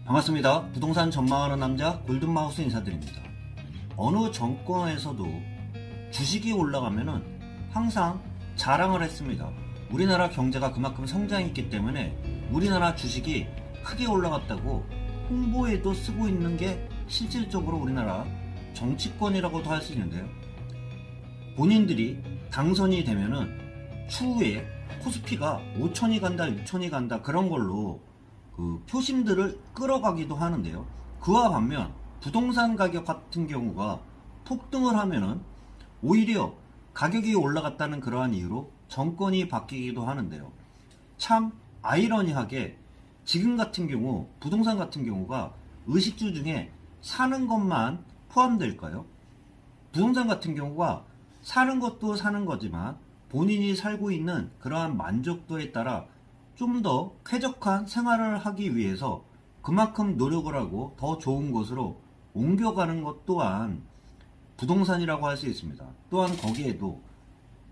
반갑습니다. 부동산 전망하는 남자 골든마우스 인사드립니다. 어느 정권에서도 주식이 올라가면은 항상 자랑을 했습니다. 우리나라 경제가 그만큼 성장했기 때문에 우리나라 주식이 크게 올라갔다고 홍보에도 쓰고 있는 게 실질적으로 우리나라 정치권이라고도 할 수 있는데요. 본인들이 당선이 되면은 추후에 코스피가 5천이 간다 6천이 간다 그런 걸로 그 표심들을 끌어가기도 하는데요. 그와 반면 부동산 가격 같은 경우가 폭등을 하면은 오히려 가격이 올라갔다는 그러한 이유로 정권이 바뀌기도 하는데요. 참 아이러니하게 지금 같은 경우 부동산 같은 경우가 의식주 중에 사는 것만 포함될까요? 부동산 같은 경우가 사는 것도 사는 거지만 본인이 살고 있는 그러한 만족도에 따라 좀 더 쾌적한 생활을 하기 위해서 그만큼 노력을 하고 더 좋은 곳으로 옮겨가는 것 또한 부동산이라고 할 수 있습니다. 또한 거기에도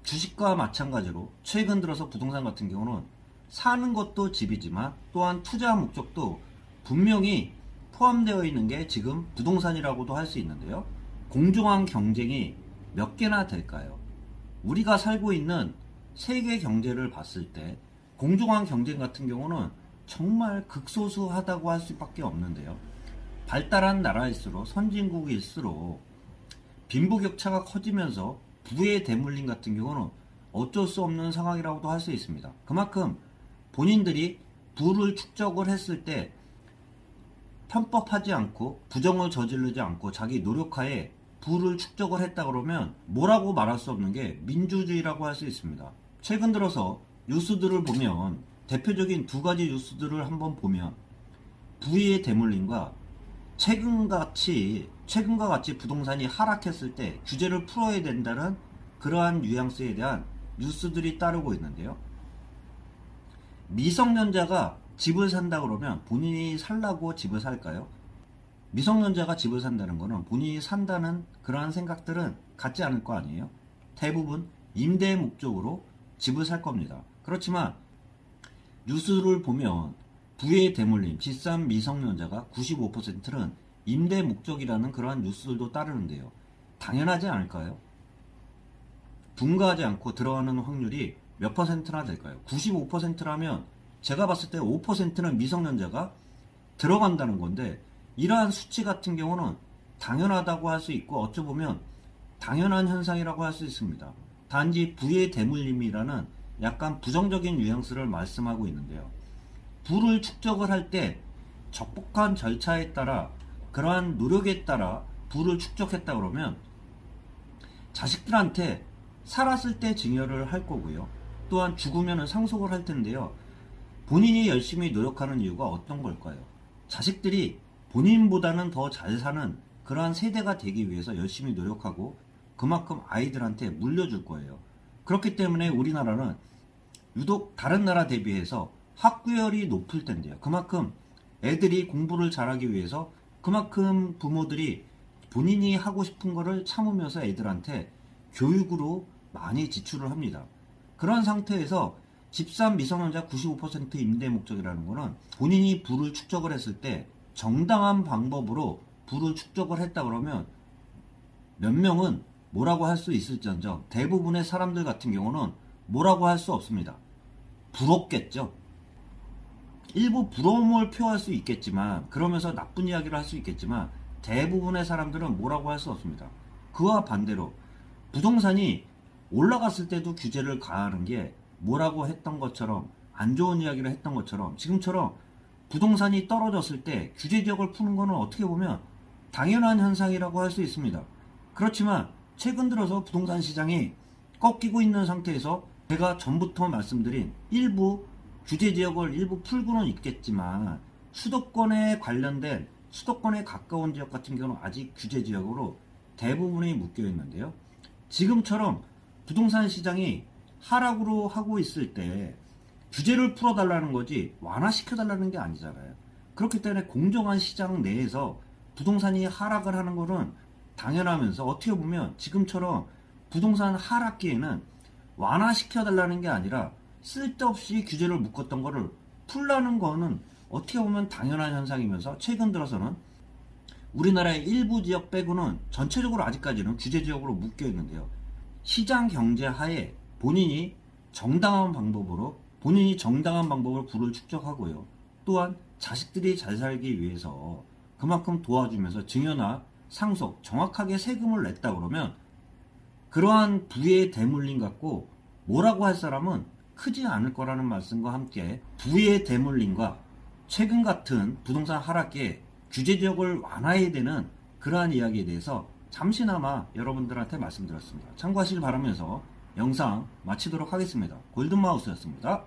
주식과 마찬가지로 최근 들어서 부동산 같은 경우는 사는 것도 집이지만 또한 투자 목적도 분명히 포함되어 있는 게 지금 부동산이라고도 할 수 있는데요. 공정한 경쟁이 몇 개나 될까요? 우리가 살고 있는 세계 경제를 봤을 때 공정한 경쟁 같은 경우는 정말 극소수하다고 할 수밖에 없는데요. 발달한 나라일수록 선진국일수록 빈부격차가 커지면서 부의 대물림 같은 경우는 어쩔 수 없는 상황이라고도 할 수 있습니다. 그만큼 본인들이 부를 축적을 했을 때 편법하지 않고 부정을 저지르지 않고 자기 노력하에 부를 축적을 했다 그러면 뭐라고 말할 수 없는 게 민주주의라고 할 수 있습니다. 최근 들어서 뉴스들을 보면 대표적인 두 가지 뉴스들을 한번 보면 부의 대물림과 최근과 같이 부동산이 하락했을 때 규제를 풀어야 된다는 그러한 뉘앙스에 대한 뉴스들이 따르고 있는데요. 미성년자가 집을 산다 그러면 본인이 살라고 집을 살까요? 미성년자가 집을 산다는 거는 본인이 산다는 그러한 생각들은 갖지 않을 거 아니에요? 대부분 임대 목적으로 집을 살 겁니다. 그렇지만 뉴스를 보면 부의 대물림, 집산 미성년자가 95%는 임대 목적이라는 그러한 뉴스들도 따르는데요. 당연하지 않을까요? 분가하지 않고 들어가는 확률이 몇 퍼센트나 될까요? 95%라면 제가 봤을 때 5%는 미성년자가 들어간다는 건데 이러한 수치 같은 경우는 당연하다고 할 수 있고 어쩌보면 당연한 현상이라고 할 수 있습니다. 단지 부의 대물림이라는 약간 부정적인 뉘앙스를 말씀하고 있는데요. 부를 축적을 할 때 적법한 절차에 따라 그러한 노력에 따라 부를 축적했다 그러면 자식들한테 살았을 때 증여를 할 거고요. 또한 죽으면 상속을 할 텐데요. 본인이 열심히 노력하는 이유가 어떤 걸까요? 자식들이 본인보다는 더 잘 사는 그러한 세대가 되기 위해서 열심히 노력하고 그만큼 아이들한테 물려줄 거예요. 그렇기 때문에 우리나라는 유독 다른 나라 대비해서 학구열이 높을 텐데요. 그만큼 애들이 공부를 잘하기 위해서 그만큼 부모들이 본인이 하고 싶은 거를 참으면서 애들한테 교육으로 많이 지출을 합니다. 그런 상태에서 집산 미성년자 95% 임대 목적이라는 거는 본인이 부를 축적을 했을 때 정당한 방법으로 부를 축적을 했다 그러면 몇 명은 뭐라고 할 수 있을지언정 대부분의 사람들 같은 경우는 뭐라고 할 수 없습니다. 부럽겠죠. 일부 부러움을 표할 수 있겠지만 그러면서 나쁜 이야기를 할 수 있겠지만 대부분의 사람들은 뭐라고 할 수 없습니다. 그와 반대로 부동산이 올라갔을 때도 규제를 가하는 게 뭐라고 했던 것처럼 안 좋은 이야기를 했던 것처럼 지금처럼 부동산이 떨어졌을 때 규제 지역을 푸는 거는 어떻게 보면 당연한 현상이라고 할 수 있습니다. 그렇지만 최근 들어서 부동산 시장이 꺾이고 있는 상태에서 제가 전부터 말씀드린 일부 규제 지역을 일부 풀고는 있겠지만 수도권에 관련된 수도권에 가까운 지역 같은 경우는 아직 규제 지역으로 대부분이 묶여 있는데요. 지금처럼 부동산 시장이 하락으로 하고 있을 때 규제를 풀어달라는 거지 완화시켜달라는 게 아니잖아요. 그렇기 때문에 공정한 시장 내에서 부동산이 하락을 하는 거는 당연하면서 어떻게 보면 지금처럼 부동산 하락기에는 완화시켜달라는 게 아니라 쓸데없이 규제를 묶었던 거를 풀라는 거는 어떻게 보면 당연한 현상이면서 최근 들어서는 우리나라의 일부 지역 빼고는 전체적으로 아직까지는 규제 지역으로 묶여 있는데요. 시장 경제 하에 본인이 정당한 방법을 부를 축적하고요. 또한 자식들이 잘 살기 위해서 그만큼 도와주면서 증여나 상속 정확하게 세금을 냈다 그러면 그러한 부의 대물림 갖고 뭐라고 할 사람은 크지 않을 거라는 말씀과 함께 부의 대물림과 최근 같은 부동산 하락기에 규제 지역을 완화해야 되는 그러한 이야기에 대해서 잠시나마 여러분들한테 말씀드렸습니다. 참고하시길 바라면서 영상 마치도록 하겠습니다. 골든마우스였습니다.